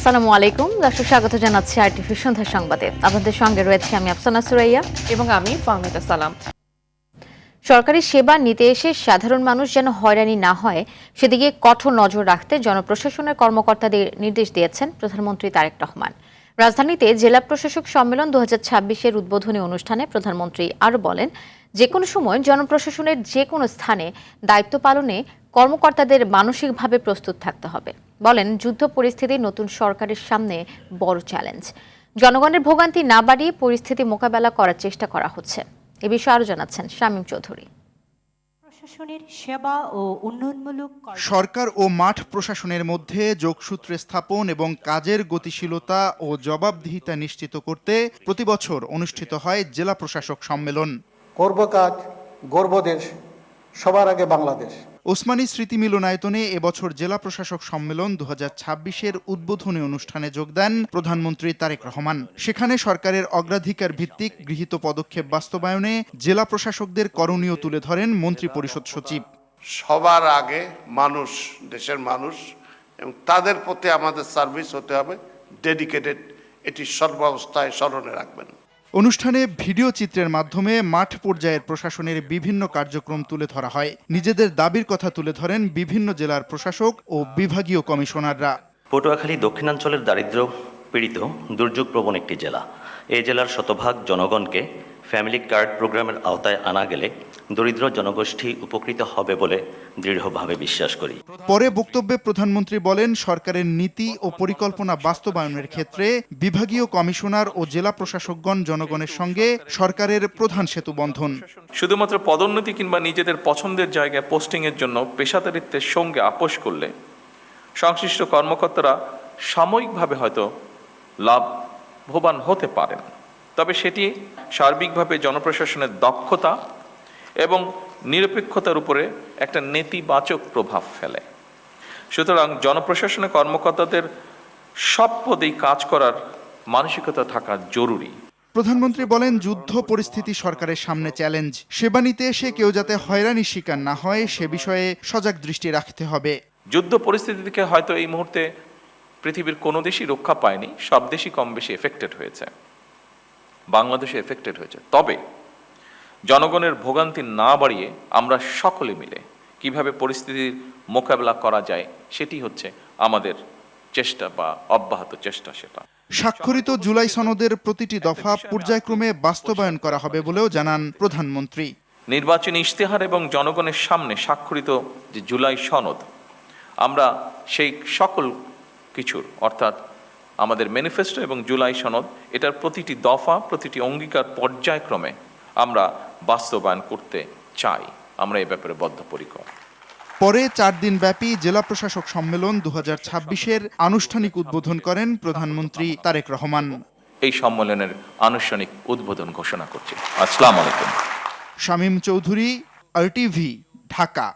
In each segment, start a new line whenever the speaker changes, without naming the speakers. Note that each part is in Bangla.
আসসালামু আলাইকুম দর্শক, স্বাগত জানাচ্ছি আরটিভি সন্ধ্যা সংবাদে। আপনাদের সঙ্গে রয়েছে আমি আফসানা সুরাইয়া
এবং আমি ফাহমিদা সালাম।
সরকারি সেবা নিতে এসে সাধারণ মানুষ যেন হয়রানি না হয় সেদিকে কঠোর নজর রাখতে জনপ্রশাসনের কর্মকর্তাদের নির্দেশ দিয়েছেন প্রধানমন্ত্রী তারেক রহমান। রাজধানীতে জেলা প্রশাসক সম্মেলন 2026-এর উদ্বোধনী অনুষ্ঠানে প্রধানমন্ত্রী আরও বলেন, যে কোনো সময় জনপ্রশাসনের যে কোনো স্থানে দায়িত্ব পালনে কর্মকর্তাদের মানসিকভাবে প্রস্তুত থাকতে হবে। বলেন, যুদ্ধ পরিস্থিতি নতুন সরকারের সামনে বড় চ্যালেঞ্জ। জনগণের ভোগান্তি না বাড়িয়ে পরিস্থিতি মোকাবেলা করার চেষ্টা করা হচ্ছে। এ বিষয়ে আরও জানাচ্ছেন শামীম চৌধুরী।
প্রশাসনের সেবা ও উন্নয়নমূলক
সরকার ও মাঠ প্রশাসনের মধ্যে যোগসূত্র স্থাপন এবং কাজের গতিশীলতা ও জবাবদিহিতা নিশ্চিত করতে প্রতিবছর অনুষ্ঠিত হয় জেলা প্রশাসক সম্মেলন।
করব কাজ, গর্ব দেশ, সবার আগে বাংলাদেশ।
ওসমানী স্মৃতি মিলনায়তনে এবছর জেলা প্রশাসক সম্মেলন 2026-এর উদ্বোধনী অনুষ্ঠানে যোগ দেন প্রধানমন্ত্রী তারেক রহমান। সেখানে সরকারের অগ্রাধিকার ভিত্তিক গৃহীত পদক্ষেপ বাস্তবায়নে জেলা প্রশাসকদের করণীয় তুলে ধরেন মন্ত্রিপরিষদ সচিব।
সবার আগে মানুষ, দেশের মানুষ, এবং তাদের প্রতি আমাদের সার্ভিস হতে হবে ডেডিকেটেড। এটি সর্বাবস্থায় স্মরণে রাখবেন।
অনুষ্ঠানে ভিডিও চিত্রের মাধ্যমে মাঠ পর্যায়ের প্রশাসনের বিভিন্ন কার্যক্রম তুলে ধরা হয়। নিজেদের দাবির কথা তুলে ধরেন বিভিন্ন জেলার প্রশাসক ও বিভাগীয় কমিশনাররা।
পটুয়াখালী দক্ষিণাঞ্চলের দারিদ্র্য পীড়িত দুর্যোগ প্রবণ একটি জেলা। এই জেলার শতভাগ জনগণকে ফ্যামিলি কার্ড প্রোগ্রামের আওতায় আনা গেলে দরিদ্র জনগোষ্ঠী উপকৃত হবে বলে দৃঢ়ভাবে বিশ্বাস করি।
পরে বক্তব্যে প্রধানমন্ত্রী বলেন, সরকারের নীতি ও পরিকল্পনা বাস্তবায়নের ক্ষেত্রে বিভাগীয় কমিশনার ও জেলা প্রশাসকগণ জনগণের সঙ্গে সরকারের প্রধান সেতু বন্ধন।
শুধুমাত্র পদোন্নতি কিংবা নিজেদের পছন্দের জায়গায় পোস্টিংয়ের জন্য পেশাদারিত্বের সঙ্গে আপোষ করলে সংশ্লিষ্ট কর্মকর্তারা সাময়িকভাবে হয়তো লাভবান হতে পারেন, তবে সেটি সার্বিকভাবে জনপ্রশাসনের দক্ষতা এবং নিরপেক্ষতার উপরে একটা নেতিবাচক প্রভাব ফেলে। সুতরাং জনপ্রশাসনের কর্মকর্তাদের সব পদেই কাজ করার মানসিকতা থাকা জরুরি।
প্রধানমন্ত্রী বলেন, যুদ্ধ পরিস্থিতি সরকারের সামনে চ্যালেঞ্জ। সেবা নিতে এসে কেউ যাতে হয়রানির শিকার না হয় সে বিষয়ে সজাগ দৃষ্টি রাখতে হবে।
যুদ্ধ পরিস্থিতি থেকে হয়তো এই মুহূর্তে পৃথিবীর কোনো দেশই রক্ষা পায়নি, সব দেশই কম বেশি এফেক্টেড হয়েছে, বাংলাদেশে এফেক্টেড হয়েছে। তবে জনগণের ভোগান্তি না বাড়িয়ে আমরা সকলে মিলে কিভাবে পরিস্থিতির মোকাবেলা করা যায় সেটি হচ্ছে আমাদের চেষ্টা বা অব্যাহত চেষ্টা। সেটা
স্বাক্ষরিত জুলাই সনদের প্রতিটি দফা পর্যায়ক্রমে বাস্তবায়ন করা হবে বলেও জানান প্রধানমন্ত্রী।
নির্বাচনী ইশতেহার এবং জনগণের সামনে স্বাক্ষরিত যে জুলাই সনদ, আমরা সেই সকল কিছুর অর্থাৎ আমাদের ম্যানিফেস্টো এবং জুলাই সনদ, এটার প্রতিটি দফা, প্রতিটি অঙ্গীকার পর্যায়ক্রমে আমরা বাস্তবায়ন করতে চাই। আমরা এ ব্যাপারে বদ্ধপরিকর।
পরে 4 দিনব্যাপী জেলা প্রশাসক সম্মেলন 2026-এর আনুষ্ঠানিক উদ্বোধন করেন প্রধানমন্ত্রী তারেক রহমান।
এই সম্মেলনের আনুষ্ঠানিক উদ্বোধন ঘোষণা করছি। আসসালামু আলাইকুম।
শামীম চৌধুরী, আরটিভি, ঢাকা।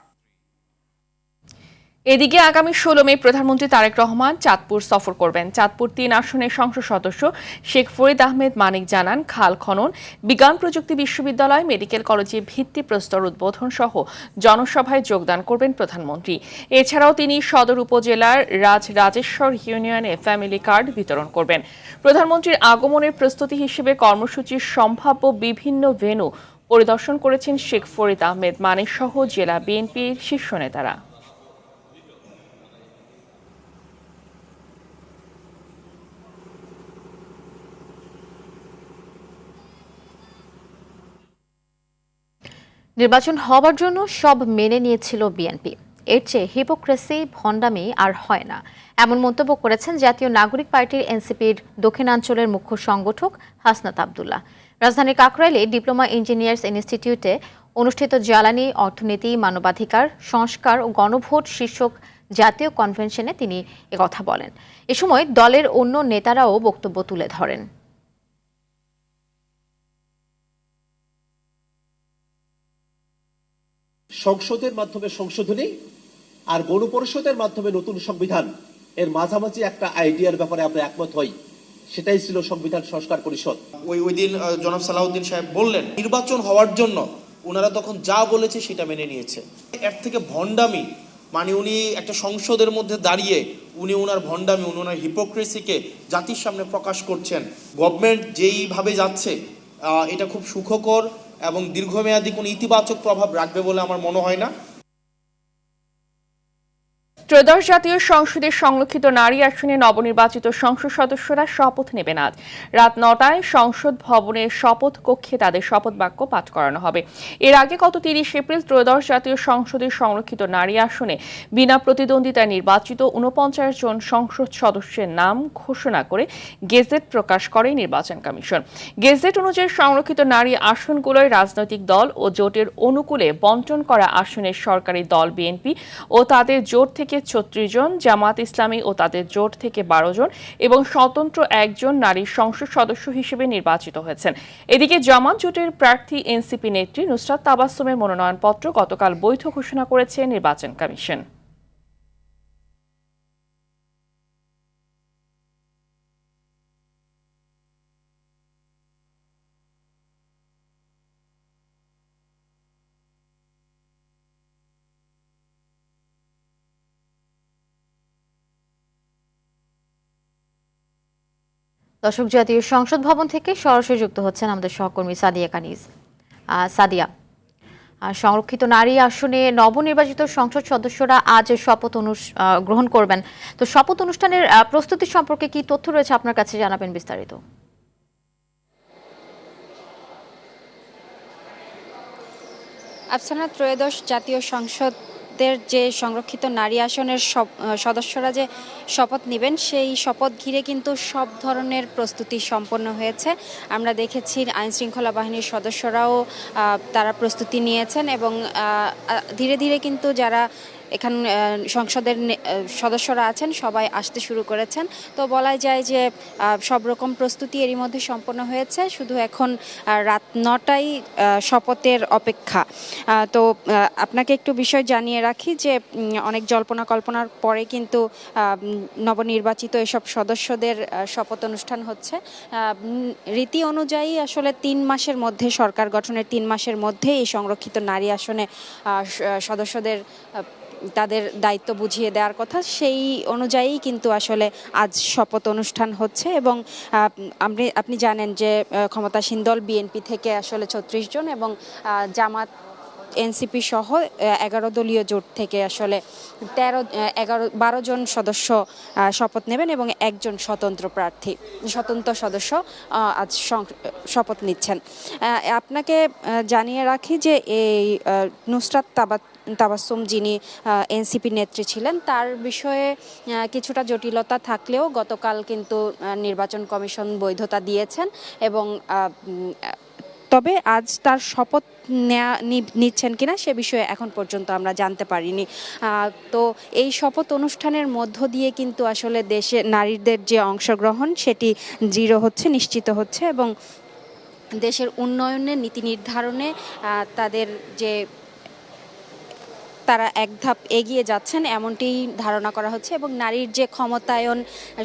এদিকে আগামী 16 মে প্রধানমন্ত্রী তারেক রহমান চাঁদপুর সফর করবেন। চাঁদপুর 3 আসনের সংসদ সদস্য শেখ ফরিদ আহমেদ মানিক জানান, খাল খনন, বিজ্ঞান প্রযুক্তি বিশ্ববিদ্যালয়, মেডিকেল কলেজে ভিত্তিপ্রস্তর উদ্বোধন সহ জনসভায় যোগদান করবেন প্রধানমন্ত্রী। এছাড়াও তিনি সদর উপজেলার রাজেশ্বর ইউনিয়নে ফ্যামিলি কার্ড বিতরণ করবেন। প্রধানমন্ত্রীর আগমনের প্রস্তুতি হিসেবে কর্মসূচির সম্ভাব্য বিভিন্ন ভেন্যু পরিদর্শন করেছেন শেখ ফরিদ আহমেদ মানিক সহ জেলা বিএনপির শীর্ষ নেতারা।
নির্বাচন হওয়ার জন্য সব মেনে নিয়েছিল বিএনপি, এর চেয়ে হিপোক্রেসি, ভণ্ডামি আর হয় না, এমন মন্তব্য করেছেন জাতীয় নাগরিক পার্টির এনসিপির দক্ষিণাঞ্চলের মুখ্য সংগঠক হাসনাত আব্দুল্লাহ। রাজধানীর কাকরাইলে ডিপ্লোমা ইঞ্জিনিয়ার্স ইনস্টিটিউটে অনুষ্ঠিত জ্বালানি, অর্থনীতি, মানবাধিকার, সংস্কার ও গণভোট শীর্ষক জাতীয় কনভেনশনে তিনি একথা বলেন। এ সময় দলের অন্য নেতারাও বক্তব্য তুলে ধরেন।
সংসদের মাধ্যমে সংশোধনী আর গণপরিষদের মাধ্যমে নতুন সংবিধান, এর মাঝামাঝি একটা আইডিয়ার ব্যাপারে আমরা একমত হই, সেটাই ছিল সংবিধান সংস্কার পরিষদ।
ওই দিন জনাব সালাউদ্দিন সাহেব বললেন নির্বাচন হওয়ার জন্য ওনারা তখন যা বলেছে সেটা মেনে নিয়েছে। এর থেকে ভণ্ডামি মানে উনি একটা সংসদের মধ্যে দাঁড়িয়ে উনি ওনার ভণ্ডামি, উনি ওনার হিপোক্রেসিকে জাতির সামনে প্রকাশ করছেন। গভর্নমেন্ট যেইভাবে যাচ্ছে এটা খুব সুখকর এবং দীর্ঘমেয়াদী কোনো ইতিবাচক প্রভাব রাখবে বলে আমার মনে হয় না।
ত্রয়োদশ জাতীয় সংসদের সংরক্ষিত নারী আসনে নবনির্বাচিত সংসদ সদস্যরা শপথ নেবেন আজ রাত ৯টায় সংসদ ভবনের শপথ কক্ষে তাদের শপথ বাক্য পাঠ করানো হবে। এর আগে গত ৩০ এপ্রিল ত্রয়োদশ জাতীয় সংসদের সংরক্ষিত নারী আসনে বিনা প্রতিদ্বন্দ্বিতায় নির্বাচিত ৪৯ জন সংসদ সদস্যের নাম ঘোষণা করে গেজেট প্রকাশ করে নির্বাচন কমিশন। গেজেট অনুযায়ী সংরক্ষিত নারী আসনগুলোয় রাজনৈতিক দল ও জোটের অনুকূলে বণ্টন করা আসনের সরকারি দল বিএনপি ও তাদের জোট থেকে ৩৬ জন, জামাত ইসলামী ও তাদের জোট থেকে ১২ জন এবং স্বতন্ত্র একজন নারী সংসদ সদস্য হিসেবে নির্বাচিত হয়েছেন। এদিকে জামাত জোটের প্রার্থী এনসিপি নেত্রী নুসরাত তাবাসসুমের মনোনয়নপত্র গতকাল বৈধ ঘোষণা করেছে নির্বাচন কমিশন।
দর্শক, জাতীয় সংসদ ভবন থেকে সরাসরি যুক্ত হচ্ছেন আমাদের সহকর্মী সাদিয়া কানিজ। সাদিয়া, সংরক্ষিত নারী আসনে নবনির্বাচিত সংসদ সদস্যরা আজ শপথ গ্রহণ করবেন। তো শপথ অনুষ্ঠানের প্রস্তুতি সম্পর্কে কি তথ্য রয়েছে আপনার কাছে, জানাবেন বিস্তারিত।
আফসানা, ত্রয়োদশ জাতীয় সংসদের যে সংরক্ষিত নারী আসনের সদস্যরা যে শপথ নেবেন, সেই শপথ ঘিরে কিন্তু সব ধরনের প্রস্তুতি সম্পন্ন হয়েছে। আমরা দেখেছি আইনশৃঙ্খলা বাহিনীর সদস্যরাও তারা প্রস্তুতি নিয়েছেন এবং ধীরে ধীরে কিন্তু যারা এখানে সংসদের সদস্যরা আছেন সবাই আসতে শুরু করেছেন। তো বলা যায় যে সব রকম প্রস্তুতি এরই মধ্যে সম্পন্ন হয়েছে, শুধু এখন রাত ৯টায় শপথের অপেক্ষা। তো আপনাকে একটু বিষয় জানিয়ে রাখি যে অনেক জল্পনা কল্পনার পরে কিন্তু নবনির্বাচিত এসব সদস্যদের শপথ অনুষ্ঠান হচ্ছে। রীতি অনুযায়ী আসলে ৩ মাসের মধ্যে, সরকার গঠনের ৩ মাসের মধ্যে এই সংরক্ষিত নারী আসনে সদস্যদের তাদের দায়িত্ব বুঝিয়ে দেওয়ার কথা, সেই অনুযায়ী কিন্তু আসলে আজ শপথ অনুষ্ঠান হচ্ছে। এবং আপনি জানেন যে ক্ষমতাসীন দল বিএনপি থেকে আসলে ৩৬ জন এবং জামাত এনসিপি সহ 11 দলীয় জোট থেকে আসলে 12 জন সদস্য শপথ নেবেন এবং একজন স্বতন্ত্র সদস্য আজ শপথ নিচ্ছেন। আপনাকে জানিয়ে রাখি যে এই নুসরাত তাবাসসুম, যিনি এনসিপি নেত্রী ছিলেন, তার বিষয়ে কিছুটা জটিলতা থাকলেও গতকাল কিন্তু নির্বাচন কমিশন বৈধতা দিয়েছেন এবং তবে আজ তার শপথ নিচ্ছেন কিনা সে বিষয়ে এখন পর্যন্ত আমরা জানতে পারিনি। তো এই শপথ অনুষ্ঠানের মধ্য দিয়ে কিন্তু আসলে দেশে নারীদের যে অংশগ্রহণ সেটি দৃঢ় হচ্ছে, নিশ্চিত হচ্ছে এবং দেশের উন্নয়নের নীতি নির্ধারণে তারা এক ধাপ এগিয়ে যাচ্ছেন এমনটি ধারণা করা হচ্ছে এবং নারীর যে ক্ষমতায়ন,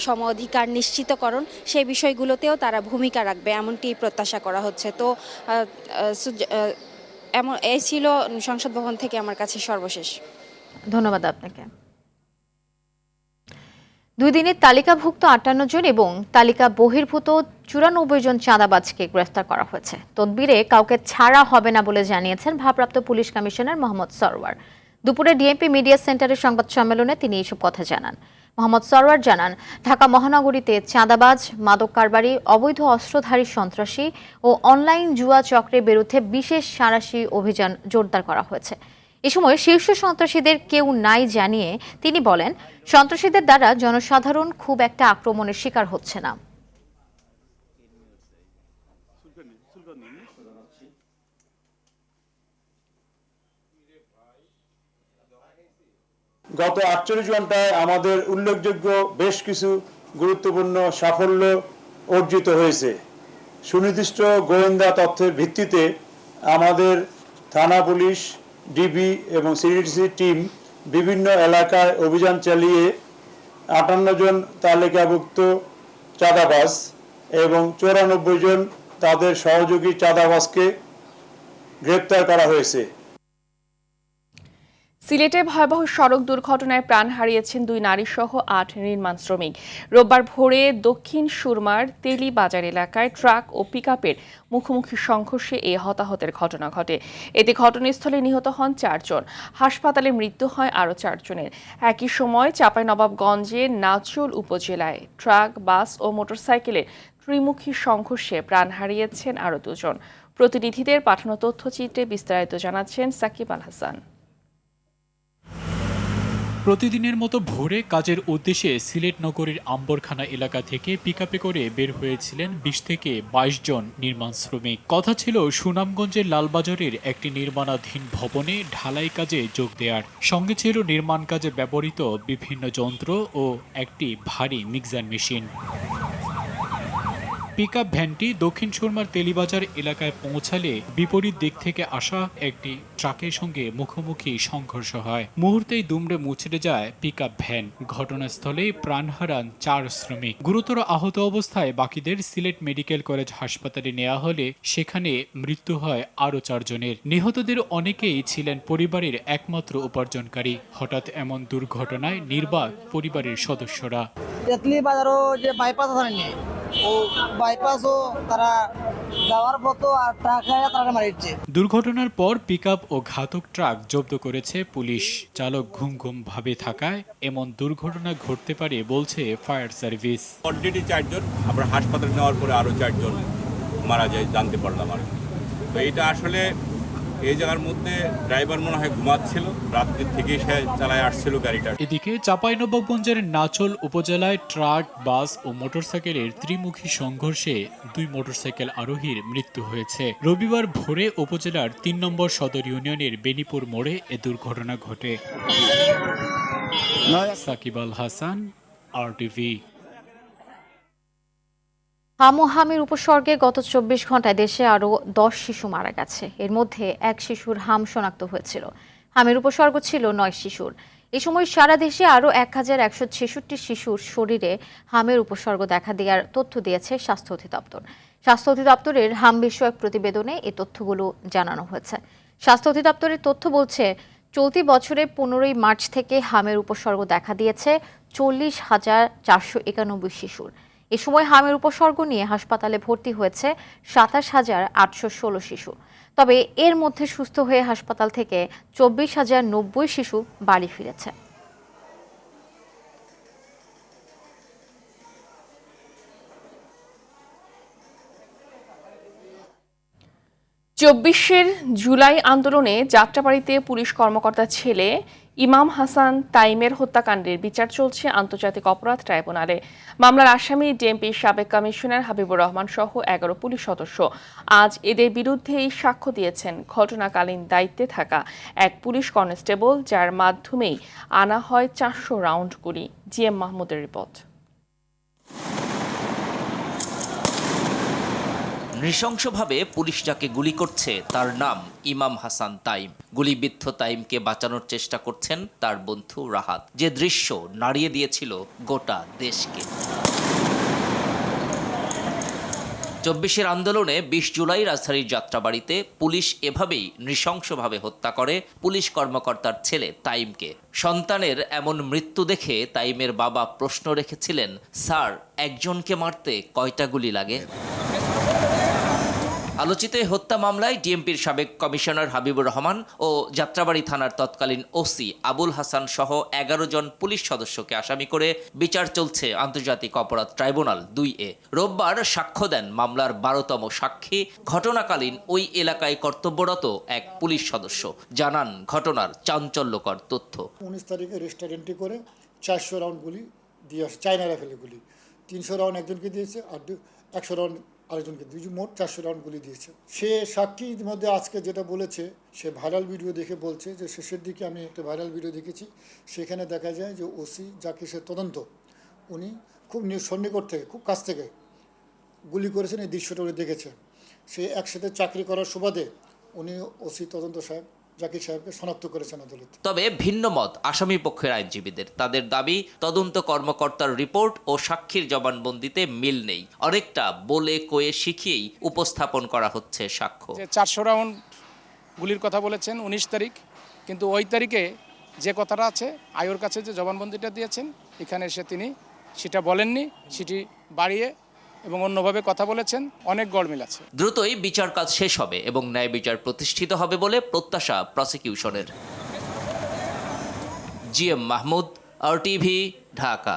সম অধিকার নিশ্চিতকরণ, সেই বিষয়গুলোতেও তারা ভূমিকা রাখবে এমনটি প্রত্যাশা করা হচ্ছে। তো এই ছিল সংসদ ভবন থেকে আমার কাছে সর্বশেষ।
ধন্যবাদ আপনাকে। 2 দিনের তালিকাভুক্ত 58 জন এবং তালিকা বহির্ভূত 94 জন চাঁদাবাজকে গ্রেফতার করা হয়েছে। তদবিরে কাউকে ছাড়া হবে না বলে জানিয়েছেন ভারপ্রাপ্ত পুলিশ কমিশনার মোহাম্মদ সরওয়ার। দুপুরে ডিএমপি মিডিয়া সেন্টারের সংবাদ সম্মেলনে তিনি এসব কথা জানান। মোহাম্মদ সরওয়ার জানান, ঢাকা মহানগরীতে চাঁদাবাজ, মাদক কারবারি, অবৈধ অস্ত্রধারী সন্ত্রাসী ও অনলাইন জুয়া চক্রের বিরুদ্ধে বিশেষ সাঁড়াশি অভিযান জোরদার করা হয়েছে। এ সময় শীর্ষ সন্ত্রাসীদের কেউ নাই জানিয়ে তিনি বলেন, সন্ত্রাসীদের দ্বারা জনসাধারণ খুব একটা আক্রমণের শিকার হচ্ছে না।
গত 48 ঘন্টায় আমাদের উল্লেখযোগ্য বেশ কিছু গুরুত্বপূর্ণ সাফল্য অর্জিত হয়েছে। সুনির্দিষ্ট গোয়েন্দা তথ্যের ভিত্তিতে আমাদের থানা পুলিশ, ডিবি এবং সিডিডিসি টিম বিভিন্ন এলাকায় অভিযান চালিয়ে 58 জন তালিকাভুক্ত চাঁদাবাজ এবং 94 জন তাদের সহযোগী চাঁদাবাজকে গ্রেপ্তার করা হয়েছে।
সিলেটে ভয়াবহ সড়ক দুর্ঘটনায় প্রাণ হারিয়েছেন 2 নারীসহ 8 নির্মাণ শ্রমিক। রোববার ভোরে দক্ষিণ সুরমার তেলি বাজার এলাকায় ট্রাক ও পিকআপের মুখোমুখি সংঘর্ষে এই হতাহতের ঘটনা ঘটে। এতে ঘটনাস্থলে নিহত হন 4 জন। হাসপাতালে মৃত্যু হয় আরও 4 জনের। একই সময় চাঁপাইনবাবগঞ্জের নাচল উপজেলায় ট্রাক, বাস ও মোটরসাইকেলের ত্রিমুখী সংঘর্ষে প্রাণ হারিয়েছেন আরও 2 জন। প্রতিনিধিদের পাঠানো তথ্যচিত্রে বিস্তারিত জানাচ্ছেন সাকিব আল হাসান।
প্রতিদিনের মতো ভোরে কাজের উদ্দেশ্যে সিলেট নগরীর আম্বরখানা এলাকা থেকে পিকআপে করে বের হয়েছিলেন 20 থেকে 22 জন নির্মাণ শ্রমিক। কথা ছিল সুনামগঞ্জের লালবাজারের একটি নির্মাণাধীন ভবনে ঢালাই কাজে যোগ দেওয়ার। সঙ্গে ছিল নির্মাণ কাজে ব্যবহৃত বিভিন্ন যন্ত্র ও একটি ভারী মিক্সার মেশিন। পিকআপ ভ্যানটি দক্ষিণ সুরমার তেলিবাজার এলাকায় পৌঁছালে বিপরীত দিক থেকে আসা একটি ট্রাকের সঙ্গে মুখোমুখি সংঘর্ষ হয়। মুহূর্তেই দুমড়ে মুচড়ে যায় পিকআপ ভ্যান। ঘটনাস্থলে প্রাণ হারান 4 শ্রমিক। গুরুতর আহত অবস্থায় বাকিদের সিলেট মেডিকেল কলেজ হাসপাতালে নেওয়া হলে সেখানে মৃত্যু হয় আরও 4 জনের। নিহতদের অনেকেই ছিলেন পরিবারের একমাত্র উপার্জনকারী। হঠাৎ এমন দুর্ঘটনায় নির্বাক পরিবারের সদস্যরা। দুর্ঘটনার পর পিকআপ ও ঘাতক ট্রাক জব্দ করেছে পুলিশ। চালক ঘুম ভাবে থাকায় এমন দুর্ঘটনা ঘটতে পারে বলছে ফায়ার সার্ভিস।
অলরেডি 4 জন, আবার হাসপাতালে নেওয়ার পরে আরো 4 জন মারা যায় জানতে পারলাম। আর তো এটা আসলে এই জায়গার মধ্যে ড্রাইভার মনে হয় ঘুমাচ্ছিল, রাত্রি থেকে সে চালায় আসছিল গাড়িটা।
এদিকে চাঁপাইনবাবগঞ্জের নাচল উপজেলায় ট্রাক, বাস ও মোটরসাইকেলের ত্রিমুখী সংঘর্ষে 2 মোটরসাইকেল আরোহীর মৃত্যু হয়েছে। রবিবার ভোরে উপজেলার 3 নম্বর সদর ইউনিয়নের বেনিপুর মোড়ে এ দুর্ঘটনা ঘটে। সাকিব আল হাসান, RTV।
হামোহামির উপসর্গে গত 24 ঘন্টায় দেশে আরও 10 শিশু মারা গেছে। এর মধ্যে 1 শিশুর হাম শনাক্ত হয়েছিল। হামের উপসর্গ ছিল 9 শিশুর। এ সময় সারা দেশে আরও 1166 শিশুর শরীরে হামের উপসর্গ দেখা দেওয়ার তথ্য দিয়েছে স্বাস্থ্য অধিদপ্তর। স্বাস্থ্য অধিদপ্তরের হাম বিষয়ক প্রতিবেদনে এই তথ্যগুলো জানানো হয়েছে। স্বাস্থ্য অধিদপ্তরের তথ্য বলছে, চলতি বছরের 15ই মার্চ থেকে হামের উপসর্গ দেখা দিয়েছে 40,491 শিশুর। এ সময় হামের উপসর্গ নিয়ে হাসপাতালে ভর্তি হয়েছে 27,816 শিশু। তবে এর মধ্যে সুস্থ হয়ে হাসপাতাল থেকে 24,090 শিশু বাড়ি ফিরেছে।
24 জুলাই আন্দোলনে যাত্রাবাড়ীতে পুলিশ কর্মকর্তা ছেলে ইমাম হাসান তাইমের হত্যাকাণ্ডের বিচার চলছে আন্তর্জাতিক অপরাধ ট্রাইব্যুনালে। মামলার আসামি ডিএমপির সাবেক কমিশনার হাবিবুর রহমান সহ 11 পুলিশ সদস্য আজ এদের বিরুদ্ধেই সাক্ষ্য দিয়েছেন ঘটনাকালীন দায়িত্বে থাকা এক পুলিশ কনস্টেবল, যার মাধ্যমেই আনা হয় 400 রাউন্ড গুলি। জিএম মাহমুদের রিপোর্ট।
নৃশংসভাবে পুলিশ যাকে গুলি করছে তার নাম ইমাম হাসান তাইম। গুলিবিদ্ধ তাইমকে বাঁচানোর চেষ্টা করছেন তার বন্ধু রাহাত। যে দৃশ্য নাড়িয়ে দিয়েছিল গোটা দেশকে। 24 আন্দোলনে 20 জুলাই রাজধানীর যাত্রাবাড়িতে পুলিশ এভাবেই নৃশংসভাবে হত্যা করে পুলিশ কর্মকর্তার ছেলে তাইমকে। সন্তানের এমন মৃত্যু দেখে তাইমের বাবা প্রশ্ন রেখেছিলেন, স্যার, একজনকে মারতে কয়টা গুলি লাগে? আলোচিত হত্যা মামলায় ডিএমপির সাবেক কমিশনার হাবিবুর রহমান ও যাত্রাবাড়ি থানার তৎকালীন ওসি আবুল হাসান সহ 11 জন পুলিশ সদস্যকে আসামি করে বিচার চলছে আন্তর্জাতিক অপরাধ ট্রাইব্যুনাল 2A। রোববার সাক্ষ্য দেন মামলার 12তম সাক্ষী, ঘটনাকালীন ওই এলাকায় কর্তব্যরত এক পুলিশ সদস্য। জানান ঘটনার চাঞ্চল্যকর তথ্য।
19 তারিখে রেস্টুরেন্টে করে 400 রাউন্ড গুলি দিয়ে আসে, চায়না রাইফেলের গুলি। 300 রাউন্ড একজনকে দিয়েছে আর 100 রাউন্ড আরেকজনকে, মোট 400 রাউন্ড গুলি দিয়েছে। সে সাক্ষী ইতিমধ্যে আজকে যেটা বলেছে, সে ভাইরাল ভিডিও দেখে বলছে যে শেষের দিকে আমি একটা ভাইরাল ভিডিও দেখেছি, সেখানে দেখা যায় যে ওসি যাকে সে তদন্ত, উনি খুব সন্নিকট থেকে, খুব কাছ থেকে গুলি করেছেন। এই দৃশ্যটা উনি দেখেছেন। সে একসাথে চাকরি করার সুবাদে উনি ওসি তদন্ত সাহেব জাকির সাহেবকে শনাক্ত করেছেন আদালতে।
তবে ভিন্ন মত আসামি পক্ষের আইনজীবীদের। তাদের দাবি, তদন্ত কর্মকর্তার রিপোর্ট ও সাক্ষীর জবানবন্দিতে মিল নেই। অনেকটা বলে কয়ে শিখিয়েই উপস্থাপন করা হচ্ছে সাক্ষ্য।
400 রাউন্ড গুলির কথা বলেছেন 19 তারিখ, কিন্তু ওই তারিখে যে কথাটা আছে আয়োর কাছে যে জবানবন্দিটা দিয়েছেন, এখানে এসে তিনি সেটা বলেননি, সেটি বাড়িয়ে এবং অন্যভাবে কথা বলেছেন। অনেক গড়মিল আছে।
দ্রুতই বিচার কাজ শেষ হবে এবং ন্যায় বিচার প্রতিষ্ঠিত হবে বলে প্রত্যাশা প্রসিকিউশনের। GM Mahmud, RTV, Dhaka.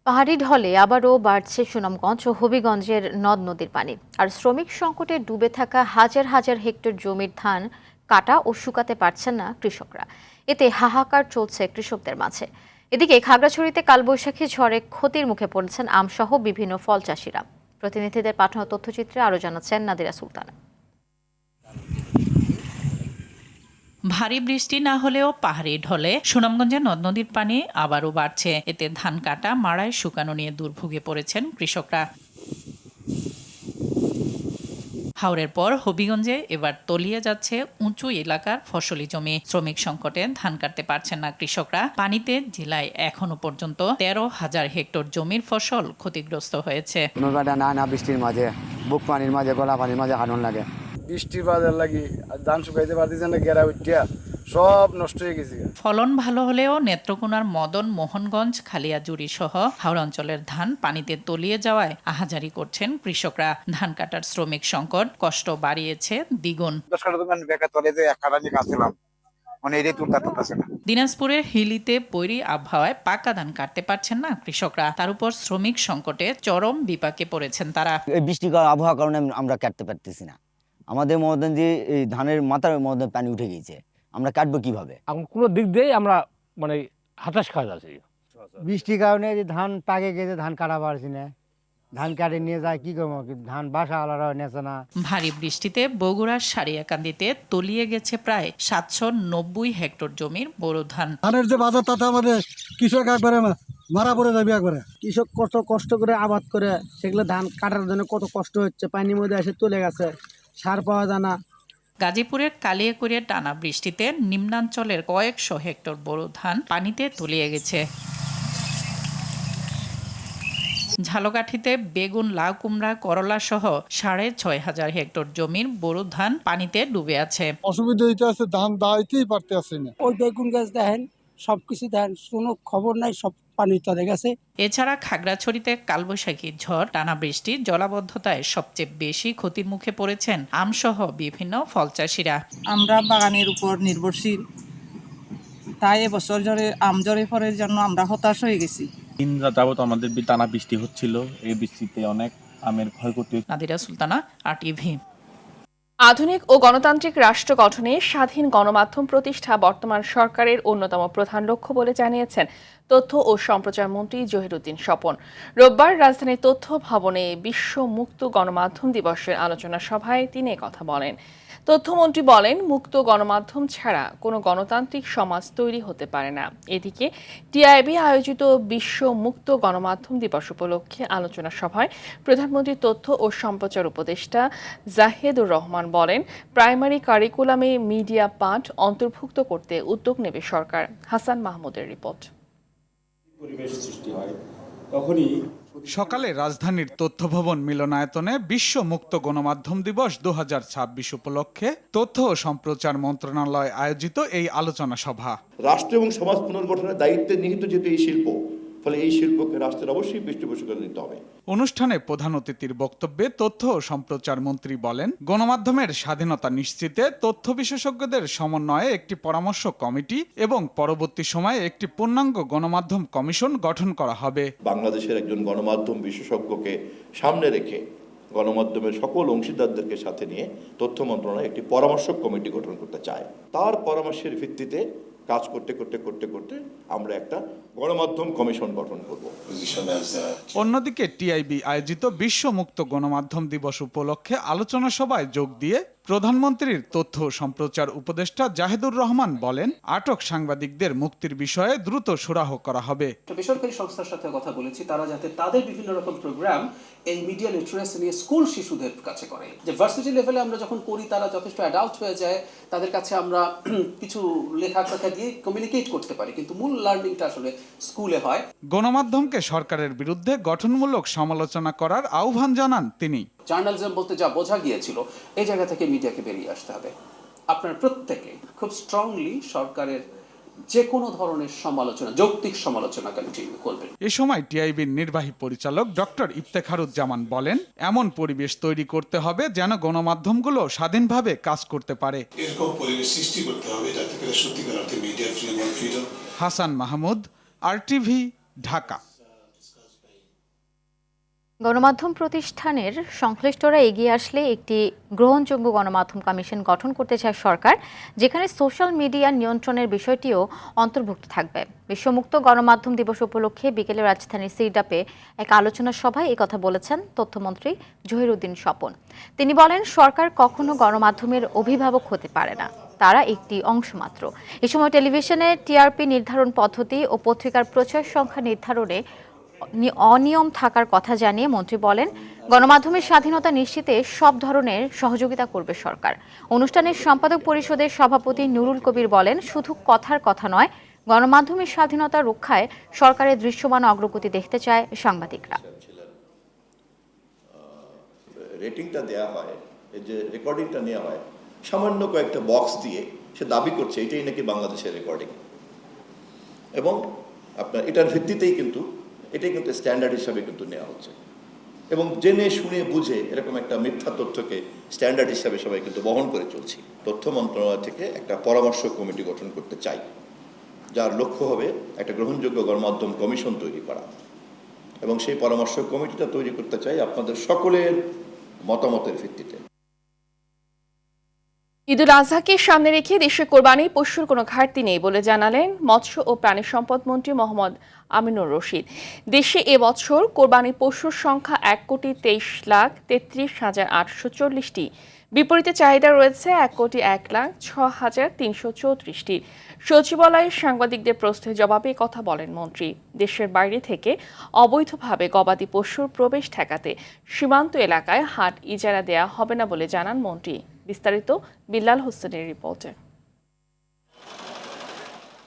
পাহাড়ি ঢলে আবারও বাড়ছে সুনামগঞ্জ ও হবিগঞ্জের নদ নদীর পানি। আর শ্রমিক সংকটে ডুবে থাকা হাজার হাজার হেক্টর জমির ধান কাটা ও শুকাতে পারছেন না কৃষকরা। এতে হাহাকার চলছে কৃষকদের মাঝে। এদিকে খাগড়াছড়িতে কালবৈশাখী ঝড়ে ক্ষতির মুখে পড়েছেন আমসহ বিভিন্ন ফল চাষিরা। প্রতিনিধিদের পাঠানো তথ্যচিত্রে আরও জানাচ্ছেন নাদিরা সুলতানা।
ভারী বৃষ্টি না হলেও পাহাড়ি ঢলে সুনামগঞ্জে নদ নদীর পানি আবারও বাড়ছে। এতে ধান কাটা, মাড়াই, শুকানো নিয়ে দুর্ভোগে পড়েছেন কৃষকরা। হাওরের পর হবিগঞ্জে এবার তলিয়ে যাচ্ছে উঁচু এলাকার ফসলি জমি। শ্রমিক সংকটে ধান কাটতে পারছেন না কৃষকরা। পানিতে জেলায় এখনো পর্যন্ত 13,000 হেক্টর জমির ফসল ক্ষতিগ্রস্ত হয়েছে।
না বৃষ্টির মাঝে, বুক পানির মাঝে, গলা পানির মাঝে হাঁটন লাগে। বৃষ্টির বাজার লাগি ধান শুকাইতে পারতেছে না, গেরা উঠিয়া সব নষ্ট হয়ে গেছে।
ফলন ভালো হলেও নেত্রকোনার মদন মোহনগঞ্জ, খালিয়াজুড়ি সহ হাওড় অঞ্চলের ধান পানিতে তলিয়ে যাওয়ায় আহাজারি করছেন কৃষকরা। ধান কাটার শ্রমিক সংকট কষ্ট বাড়িয়েছে দ্বিগুণ। দিনাজপুরের হিলিতে বৈরী আবহাওয়ায় পাকা ধান কাটতে পারছেন না কৃষকরা। তার উপর শ্রমিক সংকটে চরম বিপাকে পড়েছেন তারা।
বৃষ্টিকর আবহাওয়ার কারণে আমরা কাটতে পারতেছি না। আমাদের মধ্যে যে এই ধানের মাথার মধ্যে পানি উঠে গেছে, আমরা কাটবো কিভাবে?
এখন কোনো দিক দিয়ে আমরা হতাশ খাওয়া যাচ্ছি।
বৃষ্টির কারণে যে ধান পাকে গেছে, ধান কাটা পারছি না। ধান কাটে নিয়ে যায়, কি করবো? ধান বাসা আলাদা নেছে না।
ভারী বৃষ্টিতে বগুড়ার সারিয়াকান্দিতে তলিয়ে গেছে প্রায় 790 হেক্টর জমির বোরো ধান।
ধানের যে বাজার, তাতে আমাদের কৃষক একবারে মারা পড়ে যাবে। একবারে কৃষক কষ্ট করে আবাদ করে সেগুলো ধান কাটার জন্য কত কষ্ট হচ্ছে। পানির মধ্যে এসে চলে গেছে, সার পাওয়া যায় না।
গাজীপুরের কালিয়াকৈরে টানা বৃষ্টিতে নিম্নাঞ্চলের কয়েকশো হেক্টর বোরো ধান পানিতে তলিয়ে গেছে। ঝালকাঠিতে বেগুন, লাউ, কুমড়া, করলা সহ 6,500 হেক্টর জমির বোরো ধান পানিতে ডুবে আছে।
অসুবিধা হইতে আছে, ধান দাইতেই পারতে আছে না। ওই বেগুন গাছ দেখেন, সবকিছু দেখেন, কোনো খবর নাই, সব পানি চলে গেছে।
এছাড়া খাগড়াছড়িতে কালবৈশাখী ঝড়, টানা বৃষ্টি, জলাবদ্ধতায় সবচেয়ে বেশি ক্ষতির মুখে পড়েছেন আমসহ বিভিন্ন ফল চাষিরা।
আমরা বাগানের উপর নির্ভরশীল, তাই এবছর আম ঝরে পড়ার জন্য আমরা হতাশ হয়ে গেছি।
3 রাত যাবত আমাদের টানা বৃষ্টি হচ্ছিল, এই বৃষ্টিতে অনেক আমের ক্ষয়ক্ষতি।
নাদিরা সুলতানা, RTV।
আধুনিক ও গণতান্ত্রিক রাষ্ট্র গঠনে স্বাধীন গণমাধ্যম প্রতিষ্ঠা বর্তমান সরকারের অন্যতম প্রধান লক্ষ্য বলে জানিয়েছেন তথ্য ও সম্প্রচার মন্ত্রী জহিরুদ্দিন স্বপন। রোববার রাজধানীর তথ্য ভবনে বিশ্ব মুক্ত গণমাধ্যম দিবসের আলোচনা সভায় তিনি কথা বলেন। তথ্যমন্ত্রী বলেন, মুক্ত গণমাধ্যম ছাড়া কোনো গণতান্ত্রিক সমাজ তৈরি হতে পারে না। এদিকে টিআইবি আয়োজিত বিশ্ব মুক্ত গণমাধ্যম দিবস উপলক্ষে আলোচনা সভায় প্রধানমন্ত্রীর তথ্য ও সম্প্রচার উপদেষ্টা জাহেদুর রহমান বলেন, প্রাইমারি কারিকুলামে মিডিয়া পাঠ অন্তর্ভুক্ত করতে উদ্যোগ নেবে সরকার। হাসান মাহমুদের রিপোর্ট।
সকালে রাজধানীর তথ্য ভবন মিলনায়তনে বিশ্ব মুক্ত গণমাধ্যম দিবস 2026 উপলক্ষে তথ্য ও সম্প্রচার মন্ত্রণালয় আয়োজিত এই আলোচনা সভা।
রাষ্ট্র এবং সমাজ পুনর্গঠনের দায়িত্বে নিহিত যেহেতু এই শিল্প, ফলে এই শিল্পকে রাষ্ট্রের অবশ্যই পৃষ্ঠপোষকতা দিতে হবে।
অনুষ্ঠানে প্রধান অতিথির বক্তব্যে তথ্য ও সম্প্রচার মন্ত্রী বলেন, গণমাধ্যমের স্বাধীনতা নিশ্চিতে তথ্য বিশেষজ্ঞদের সমন্বয়ে একটি পরামর্শ কমিটি এবং পরবর্তী সময়ে একটি পূর্ণাঙ্গ গণমাধ্যম কমিশন গঠন করা হবে।
বাংলাদেশের একজন গণমাধ্যম বিশেষজ্ঞকে সামনে রেখে গণমাধ্যমের সকল অংশীদারদেরকে সাথে নিয়ে তথ্য মন্ত্রণালয় একটি পরামর্শ কমিটি গঠন করতে চায়। তার পরামর্শের ভিত্তিতে কাজ করতে আমরা একটা গণমাধ্যম কমিশন গঠন করব।
অন্যদিকে টিআইবি আয়োজিত বিশ্ব মুক্ত গণমাধ্যম দিবস উপলক্ষে আলোচনা সভায় যোগ দিয়ে প্রধানমন্ত্রীর তথ্য সম্প্রচার উপদেষ্টা জাহেদুর রহমান বলেন, আটক সাংবাদিকদের মুক্তির বিষয়ে দ্রুত সুরাহ করা হবে।
বেসরকারি সংস্থার সাথে কথা বলেছি, তারা যাতে তাদের বিভিন্ন রকম প্রোগ্রাম এই মিডিয়া লিটারেসি নিয়ে স্কুল শিশুদের কাছে করে, যে ভার্সিটি লেভেলে আমরা যখন করি তারা যথেষ্ট অ্যাডাল্ট হয়ে যায়, তাদের কাছে আমরা কিছু লেখা দিয়ে কমিউনিকেট করতে পারি, কিন্তু মূল লার্নিংটা আসলে স্কুলে হয়।
গণমাধ্যমকে সরকারের বিরুদ্ধে গঠনমূলক সমালোচনা করার আহ্বান জানান তিনি।
জার্নালিজম বলতে যা বোঝা গিয়েছিল, এই জায়গা থেকে মিডিয়াকে বেরিয়ে আসতে হবে আপনারা প্রত্যেকে খুব স্ট্রংলি সরকারের যে কোনো ধরনের সমালোচনা, যৌক্তিক সমালোচনা কন্টিনিউ করবেন।
এ সময় টিআইবির নির্বাহী পরিচালক ডক্টর ইফতেখারুজ্জামান বলেন, এমন পরিবেশ তৈরি করতে হবে যেন গণমাধ্যমগুলো স্বাধীনভাবে কাজ করতে পারে।
এরকম পরিবেশ সৃষ্টি করতে হবে যাতে করে সত্যিকার অর্থে media freedom.
Hasan Mahmud, RTV, Dhaka.
গণমাধ্যম প্রতিষ্ঠানের সংশ্লিষ্টরা এগিয়ে আসলে একটি গ্রহণযোগ্য গণমাধ্যম কমিশন গঠন করতে চায় সরকার, যেখানে সোশ্যাল মিডিয়া নিয়ন্ত্রণের বিষয়টিও অন্তর্ভুক্ত থাকবে। বিশ্বমুক্ত গণমাধ্যম দিবস উপলক্ষে বিকেলে রাজধানীর সিরডাপে এক আলোচনা সভায় এই কথা বলেছেন তথ্যমন্ত্রী জহিরুদ্দিন স্বপন। তিনি বলেন, সরকার কখনো গণমাধ্যমের অভিভাবক হতে পারে না, তারা একটি অংশ মাত্র। এ সময় টেলিভিশনে টিআরপি নির্ধারণ পদ্ধতি ও পত্রিকার প্রচার সংখ্যা নির্ধারণে অনিয়ম থাকার কথা জানিয়ে মন্ত্রী বলেন, গণমাধ্যমের স্বাধীনতা নিশ্চিতে সব ধরনের সহযোগিতা করবে সরকার। অনুষ্ঠানের সম্পাদক পরিষদের সভাপতি নুরুল কবির বলেন, শুধু কথার কথা নয়, গণমাধ্যমের স্বাধীনতা রক্ষায় সরকারের দৃশ্যমান অগ্রগতি দেখতে চায় সাংবাদিকরা।
রেটিংটা দেওয়া হয়, এই যে রেকর্ডিংটা নেওয়া হয়, সামান্য কয়েকটা বক্স দিয়ে সে দাবি করছে এটাই নাকি বাংলাদেশের রেকর্ডিং, এবং আপনার এটার ভিত্তিতেই কিন্তু এটাই কিন্তু স্ট্যান্ডার্ড হিসাবে কিন্তু নেওয়া হচ্ছে, এবং জেনে শুনে বুঝে এরকম একটা মিথ্যা তথ্যকে স্ট্যান্ডার্ড হিসাবে সবাই কিন্তু বহন করে চলছি। তথ্য মন্ত্রণালয় থেকে একটা পরামর্শ কমিটি গঠন করতে চাই, যার লক্ষ্য হবে একটা গ্রহণযোগ্য গণমাধ্যম কমিশন তৈরি করা, এবং সেই পরামর্শ কমিটিটা তৈরি করতে চাই আপনাদের সকলের মতামতের ভিত্তিতে।
ঈদুল আজহাকে সামনে রেখে দেশে কোরবানি পশুর কোনো ঘাটতি নেই বলে জানালেন মৎস্য ও প্রাণী সম্পদ মন্ত্রী মোহাম্মদ আমিনুর রশিদ। দেশে এবছর কোরবানি পশুর সংখ্যা 1,23,33,840টি। বিপরীতে চাহিদা রয়েছে 1,01,06,334টি। সচিবালয়ে সাংবাদিকদের প্রশ্নের জবাবে কথা বলেন মন্ত্রী। দেশের বাইরে থেকে অবৈধভাবে গবাদি পশুর প্রবেশ ঠেকাতে সীমান্ত এলাকায় হাট ইজারা দেয়া হবে না বলে জানান মন্ত্রী। বিস্তারিত বিল্লাল হোসেনের রিপোর্টে।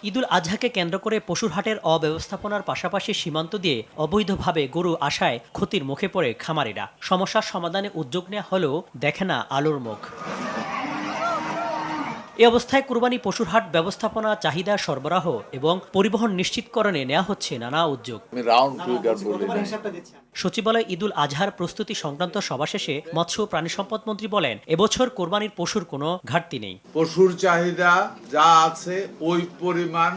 ঈদুল আজহাকে কেন্দ্র করে পশুর হাটের অব্যবস্থাপনার পাশাপাশি সীমান্ত দিয়ে অবৈধভাবে গরু আসায় ক্ষতির মুখে পড়ে খামারিরা। সমস্যার সমাধানে উদ্যোগ নেওয়া হলেও দেখে না আলোর মুখ। এ অবস্থায় কুরবানি পশুর হাট ব্যবস্থাপনা, চাহিদা সরবরাহ এবং পরিবহন নিশ্চিতকরণে নেওয়া হচ্ছে নানা উদ্যোগ। সচিবালয় ঈদুল আজহার প্রস্তুতি সংক্রান্ত সভা শেষে মৎস্য ও প্রাণী সম্পদ মন্ত্রী বলেন, এবছর কোরবানির পশুর কোনো ঘাটতি নেই।
পশুর চাহিদা যা আছে ওই পরিমাণ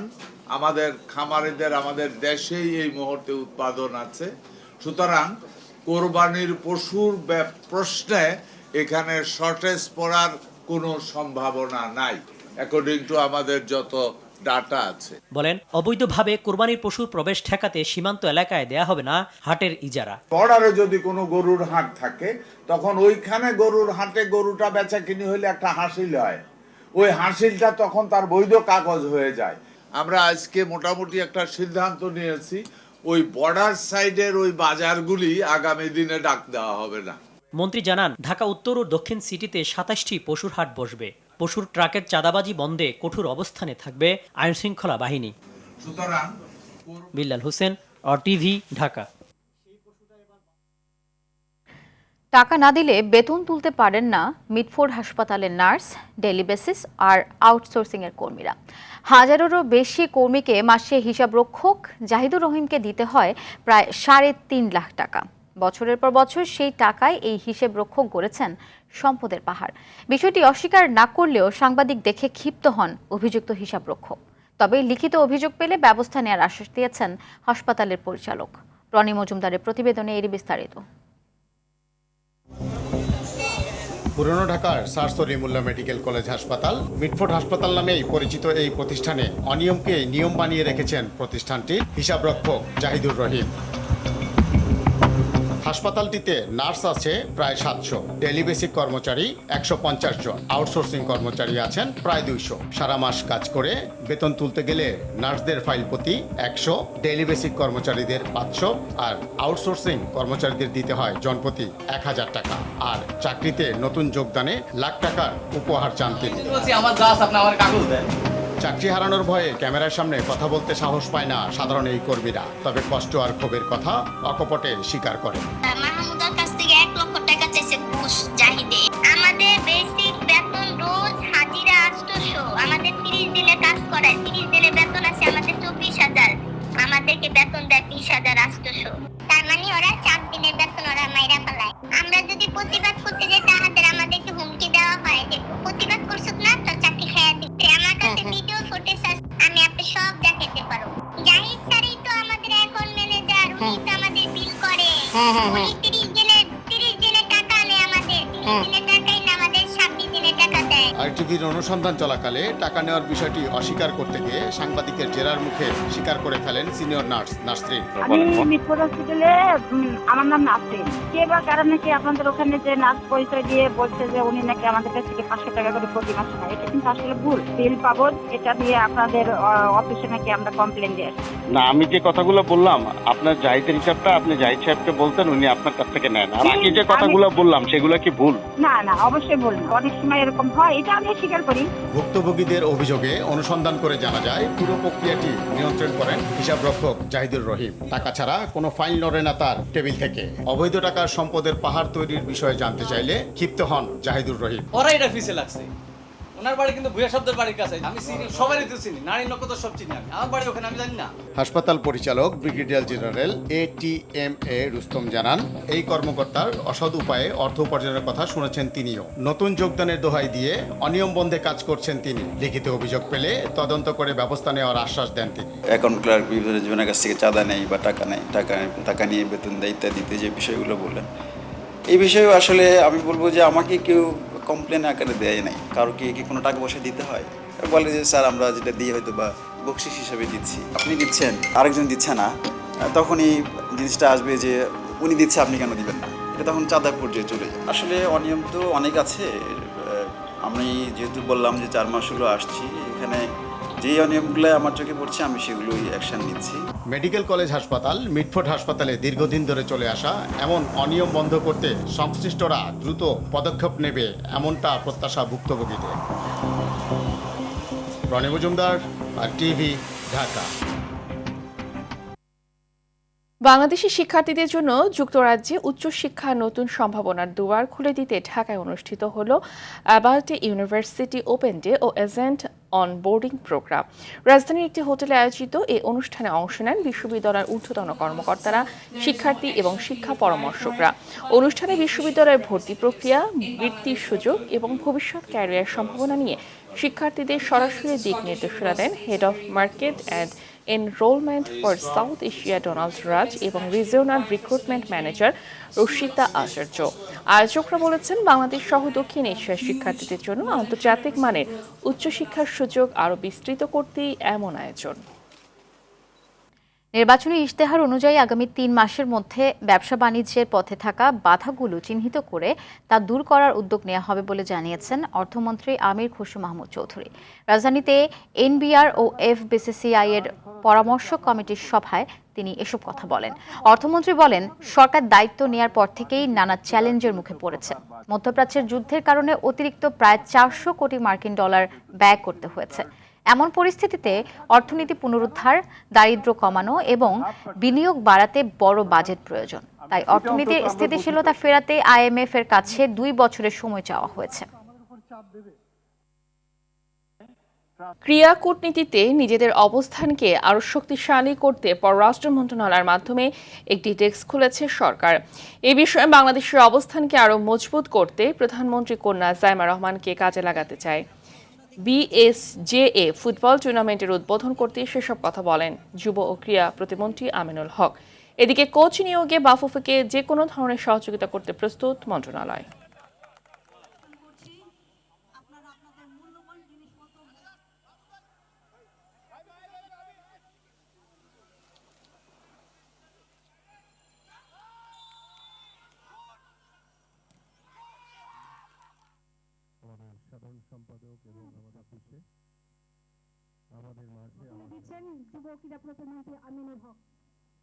আমাদের খামারিদের আমাদের দেশেই এই মুহূর্তে উৎপাদন আছে। সুতরাং কোরবানির পশুর প্রশ্নে এখানে শর্টেজ পড়ার কোনো সম্ভাবনা নাই, অ্যাকর্ডিং টু আমাদের যত ডাটা আছে।
বলেন, অবৈধভাবে কোরবানির পশুর প্রবেশ ঠেকাতে সীমান্ত এলাকায় দেয়া হবে না হাটের ইজারা।
বর্ডারে যদি কোনো গরুর হাট থাকে তখন ওইখানে গরুর হাটে গরুটা বেচা কিনি হলে একটা হাসিল হয়, ওই হাসিলটা তখন তার বৈধ কাগজ হয়ে যায়। আমরা আজকে মোটামুটি একটা সিদ্ধান্ত নিয়েছি, ওই বর্ডার সাইডের ওই বাজারগুলি আগামী দিনে ডাক দেওয়া হবে না।
মন্ত্রী জানান, ঢাকা উত্তর ও দক্ষিণ সিটিতে ২৭টি পশুর হাট বসবে। পশুর ট্রাকের চাঁদাবাজি বন্ধে কঠোর অবস্থানে থাকবে আইনশৃঙ্খলা বাহিনী। বিল্লাল হোসেন, RTV, ঢাকা।
টাকা না দিলে বেতন তুলতে পারেন না মিটফোর্ড হাসপাতালের নার্স, ডেইলি বেসিস আর আউটসোর্সিং এর কর্মীরা। হাজারেরও বেশি কর্মীকে মাসে হিসাবরক্ষক জাহিদুর রহিমকে দিতে হয় প্রায় 3.5 লাখ টাকা। বছরের পর বছর সেই টাকায় এই হিসেব রক্ষক গড়েছেন সম্পদের পাহাড়। বিষয়টি অস্বীকার না করলেও সাংবাদিক দেখে ক্ষিপ্ত হন অভিযুক্ত হিসাব রক্ষক। তবে লিখিত অভিযোগ পেলে ব্যবস্থা নেওয়ার আশ্বাস দিয়েছেন হাসপাতালের পরিচালক। রনি মজুমদারের প্রতিবেদনে এর বিস্তারিত।
পুরনো ঢাকার স্যার সলিমুল্লাহ মেডিকেল কলেজ হাসপাতাল, মিটফোর্ড হাসপাতাল নামেই পরিচিত এই প্রতিষ্ঠানে অনিয়মকে নিয়ম বানিয়ে রেখেছেন প্রতিষ্ঠানটির হিসাবরক্ষক জাহিদুর রহিম। হাসপাতালটিতে নার্স আছে প্রায় 700, ডেইলি বেসিক কর্মচারী 150 জন, আউটসোর্সিং কর্মচারী আছেন প্রায় 200। সারা মাস কাজ করে বেতন তুলতে গেলে নার্সদের ফাইল প্রতি 100, ডেইলি বেসিক কর্মচারীদের 500 আর আউটসোর্সিং কর্মচারীদের দিতে হয় জনপ্রতি 1000 টাকা। আর চাকরিতে নতুন যোগদানে লাখ টাকার উপহার চান তিনি। চাকরি হারানোর ভয়ে ক্যামেরার সামনে কথা বলতে সাহস পায় না সাধারণ এই কর্মীরা, তবে কষ্ট আর ক্ষোভের কথা অকপটে স্বীকার করেন।
মাহমুদার কাছ থেকে 1 লক্ষ টাকা চাইছে ঘুষ জাহিদে। আমাদের বেসিক বেতন রোজ হাজিরা ওনাকে বেতন দেয় 20,800। তার মানে ওরা 4 দিনের বেতন ওরা মাইরা ফেলায়। আমরা যদি প্রতিবাদ করতে যাই তাহলে আমাদেরকে হুমকি দেওয়া হয় যে প্রতিবাদ করছো না তো চাকরি খাইয়া দিতে। আমার কাছে ভিডিও ফুটেজ আছে, আমি আপনি সব দেখাতে পারবো। জাহিদ স্যারই তো আমাদের এখন ম্যানেজার, উনি তো আমাদের বিল করে। উনি 30 দিনে টাকা নেয় আমাদের, 30 দিনে টাকাই না আমাদের 26 দিনে টাকা দেয়।
আইটিভির অনুসন্ধান চলাকালে টাকা নেওয়ার বিষয়টি অস্বীকার করতে গিয়ে সাংবাদিকের জেরার মুখে স্বীকার করে ফেলেন সিনিয়র নার্স নাসরিন।
আমি মিটফোর্ড হসপিটালে, আমার নাম নাসরিন। কে বা কারণে কি আপনাদের ওখানে যে নার্স পরিচয় দিয়ে বলছে যে উনি নাকি আমাদের কাছ থেকে 500 টাকা করে প্রতি মাসে নেয়, এটা কিন্তু আসলে ভুল। বিল পাবো, এটা দিয়ে আপনাদের অফিসে নাকি আমরা কমপ্লেন দিয়ে আসি।
না, আমি যে কথাগুলো বললাম আপনার জাহিদের হিসাবটা আপনি জাহিদ সাহেবকে বলতেন, উনি আপনার কাছ থেকে নেন। আর বাকি যে কথাগুলো বললাম সেগুলো কি ভুল?
না না, অবশ্যই ভুল না। অনেক সময় এরকম হয়, এটা আমি স্বীকার করি।
ভুক্তভোগীদের অভিযোগে অনুসন্ধান করে জানা যায় পুরো প্রক্রিয়াটি নিয়ন্ত্রণ করেন হিসাবরক্ষক জাহিদুর রহিম। টাকা ছাড়া কোনো ফাইল নড়ে না তার টেবিল থেকে। অবৈধ টাকার সম্পদের পাহাড় তৈরির বিষয়ে জানতে চাইলে ক্ষিপ্ত হন জাহিদুর রহিম।
ওরাই এটা ফিসে লাগছে। ওনার বাড়ি কিন্তু ভুয়া শব্দের বাড়ির কাছে। আমি চিনি, সবারই তো চিনি, নারী নক্ষত্র সব চিনি আমি। আমার বাড়ি ওখানে, আমি জানি না।
হাসপাতাল পরিচালক ব্রিগেডিয়ার জেনারেল ATMA রুস্তম জানান, এই কর্মকর্তার অসৎ উপায়ে অর্থ উপার্জনের কথা শুনেছেন তিনিও। নতুন যোগদানের দোহাই দিয়ে অনিয়ম বন্ধে কাজ করছেন তিনি। লিখিত অভিযোগ পেলে তদন্ত করে ব্যবস্থা নেওয়ার আশ্বাস দেন তিনি।
অ্যাকাউন্ট ক্লার্ক বিভিন্ন জনের কাছ থেকে চাঁদা নেই বা টাকা নেই, টাকা নিয়ে বেতন দেয় ইত্যাদি, যে বিষয়গুলো বললেন, এই বিষয়েও আসলে আমি বলবো যে আমাকে কেউ কমপ্লেন আকারে দেয় নাই। কারো কি কোনো টাকা পয়সা দিতে হয়, বলে যে স্যার আমরা যেটা দিয়ে হয়তো বা বকশিস হিসাবে দিচ্ছি, আপনি দিচ্ছেন আরেকজন দিচ্ছে না, তখনই জিনিসটা আসবে যে উনি দিচ্ছে আপনি কেন দিবেন না, এটা তখন চাঁদা পর্যায়ে চলে যায়। আসলে অনিয়ম তো অনেক আছে। আমি যেহেতু বললাম যে 4 মাস হলো আসছি এখানে, যে অনিয়মগুলো আমার চোখে পড়ছে আমি সেগুলোই অ্যাকশন নিচ্ছি।
মেডিকেল কলেজ হাসপাতাল, মিটফোর্ড হাসপাতালে দীর্ঘদিন ধরে চলে আসা এমন অনিয়ম বন্ধ করতে সংশ্লিষ্টরা দ্রুত পদক্ষেপ নেবে, এমনটা প্রত্যাশা ভুক্তভোগীদের। রনি মজুমদার, আর টিভি, ঢাকা।
বাংলাদেশি শিক্ষার্থীদের জন্য যুক্তরাজ্যে উচ্চশিক্ষার নতুন সম্ভাবনার দুয়ার খুলে দিতে ঢাকায় অনুষ্ঠিত হলো অ্যাবাল্টে ইউনিভার্সিটি ওপেন ডে ও এজেন্ট অন বোর্ডিং প্রোগ্রাম। রাজধানীর একটি হোটেলে আয়োজিত এই অনুষ্ঠানে অংশ নেন বিশ্ববিদ্যালয়ের ঊর্ধ্বতন কর্মকর্তারা, শিক্ষার্থী এবং শিক্ষা পরামর্শকরা। অনুষ্ঠানে বিশ্ববিদ্যালয়ের ভর্তি প্রক্রিয়া, বৃত্তির সুযোগ এবং ভবিষ্যৎ ক্যারিয়ার সম্ভাবনা নিয়ে শিক্ষার্থীদের সরাসরি দিক নির্দেশনা দেন head of market and enrolment for South Asia Donald Raj এবং regional recruitment manager Rashita Acharya. আয়োজকরা বলেছেন, বাংলাদেশ সহ দক্ষিণ এশিয়ার শিক্ষার্থীদের জন্য আন্তর্জাতিক মানের উচ্চশিক্ষার সুযোগ আরও বিস্তৃত করতেই এমন আয়োজন।
নির্বাচনী ইশতেহার অনুযায়ী আগামী 3 মাসের মধ্যে ব্যবসা বাণিজ্যের পথে থাকা বাধাগুলো চিহ্নিত করে তা দূর করার উদ্যোগ নেওয়া হবে বলে জানিয়েছেন অর্থমন্ত্রী আমির খসরু মাহমুদ চৌধুরী। রাজধানীতে NBR ও FBCCI এর পরামর্শ কমিটির সভায় তিনি এসব কথা বলেন। অর্থমন্ত্রী বলেন, সরকার দায়িত্ব নেয়ার পর থেকেই নানা চ্যালেঞ্জের মুখে পড়েছে। মধ্যপ্রাচ্যের যুদ্ধের কারণে অতিরিক্ত প্রায় 400 কোটি মার্কিন ডলার ব্যয় করতে হয়েছে। এমন পরিস্থিতিতে অর্থনীতি পুনরুদ্ধার, দারিদ্র্য কমানো এবং বিনিয়োগ বাড়াতে বড় বাজেট প্রয়োজন। তাই অর্থনীতির স্থিতিশীলতা ফেরাতে IMF এর কাছে 2 বছরের সময় চাওয়া হয়েছে।
ক্রিয়া কূটনীতিতে নিজেদের অবস্থানকে আরও শক্তিশালী করতে পররাষ্ট্র মন্ত্রণালয়ের মাধ্যমে একটি ডেস্ক খুলেছে সরকার। এ বিষয়ে বাংলাদেশের অবস্থানকে আরও মজবুত করতে প্রধানমন্ত্রী কন্যা জাইমা রহমানকে কাজে লাগাতে চায়। BSJA ফুটবল টুর্নামেন্টের উদ্বোধন করতে সেসব কথা বলেন যুব ও ক্রীড়া প্রতিমন্ত্রী আমিনুল হক। এদিকে কোচ নিয়োগে বাফুফেকে যে কোনো ধরনের সহযোগিতা করতে প্রস্তুত মন্ত্রণালয়।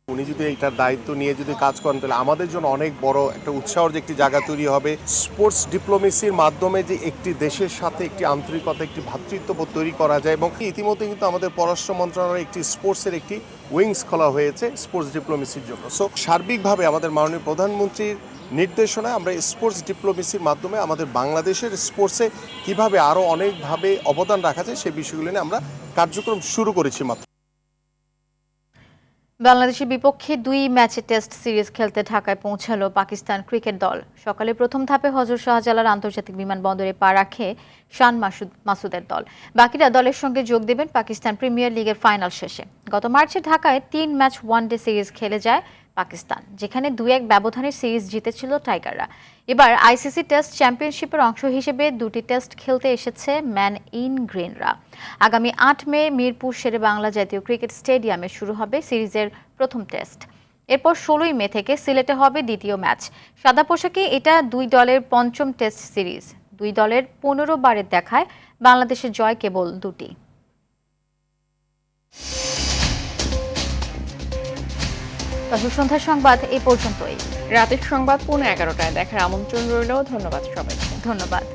উনি যদি এইটার দায়িত্ব নিয়ে যদি কাজ করেন তাহলে আমাদের জন্য অনেক বড় একটা উৎসাহের যে একটি জায়গা তৈরি হবে। স্পোর্টস ডিপ্লোমেসির মাধ্যমে যে একটি দেশের সাথে একটি আন্তরিকতা, একটি ভ্রাতৃত্ববোধ তৈরি করা যায়, এবং ইতিমধ্যে কিন্তু আমাদের পররাষ্ট্র মন্ত্রণালয়ের একটি স্পোর্টসের একটি উইংস খোলা হয়েছে স্পোর্টস ডিপ্লোমেসির জন্য। সো সার্বিকভাবে আমাদের মাননীয় প্রধানমন্ত্রীর নির্দেশনায় আমরা স্পোর্টস ডিপ্লোমেসির মাধ্যমে আমাদের বাংলাদেশের স্পোর্টসে কিভাবে আরও অনেকভাবে অবদান রাখা যায় সেই বিষয়গুলো নিয়ে আমরা কার্যক্রম শুরু করেছি মাত্র।
বাংলাদেশের বিপক্ষে 2 ম্যাচে টেস্ট সিরিজ খেলতে ঢাকায় পৌঁছালো পাকিস্তান ক্রিকেট দল। সকালে প্রথম ধাপে হযরত শাহজালাল আন্তর্জাতিক বিমানবন্দরে পা রাখে শান মাসুদের দল। বাকিরা দলের সঙ্গে যোগ দেবেন পাকিস্তান প্রিমিয়ার লিগের ফাইনাল শেষে। গত মার্চে ঢাকায় 3 ম্যাচ ওয়ানডে সিরিজ খেলে যায় পাকিস্তান, যেখানে 2-1 ব্যবধানে সিরিজ জিতেছিল টাইগাররা। এবার আইসিসি টেস্ট চ্যাম্পিয়নশিপের অংশ হিসেবে 2টি টেস্ট খেলতে এসেছে ম্যান ইন গ্রিনরা। আগামী 8 মে মিরপুর শেরেবাংলা জাতীয় ক্রিকেট স্টেডিয়ামে শুরু হবে সিরিজের প্রথম টেস্ট। এরপর 16 মে থেকে সিলেটে হবে দ্বিতীয় ম্যাচ। সাদা পোশাকে এটা 2 দলের পঞ্চম টেস্ট সিরিজ। 2 দলের 15 বারের দেখায় বাংলাদেশের জয় কেবল 2টি। সন্ধ্যার সংবাদ এই পর্যন্তই।
রাতের সংবাদ পৌনে 11টায় দেখার আমন্ত্রণ রইল। ধন্যবাদ সবাইকে।
ধন্যবাদ।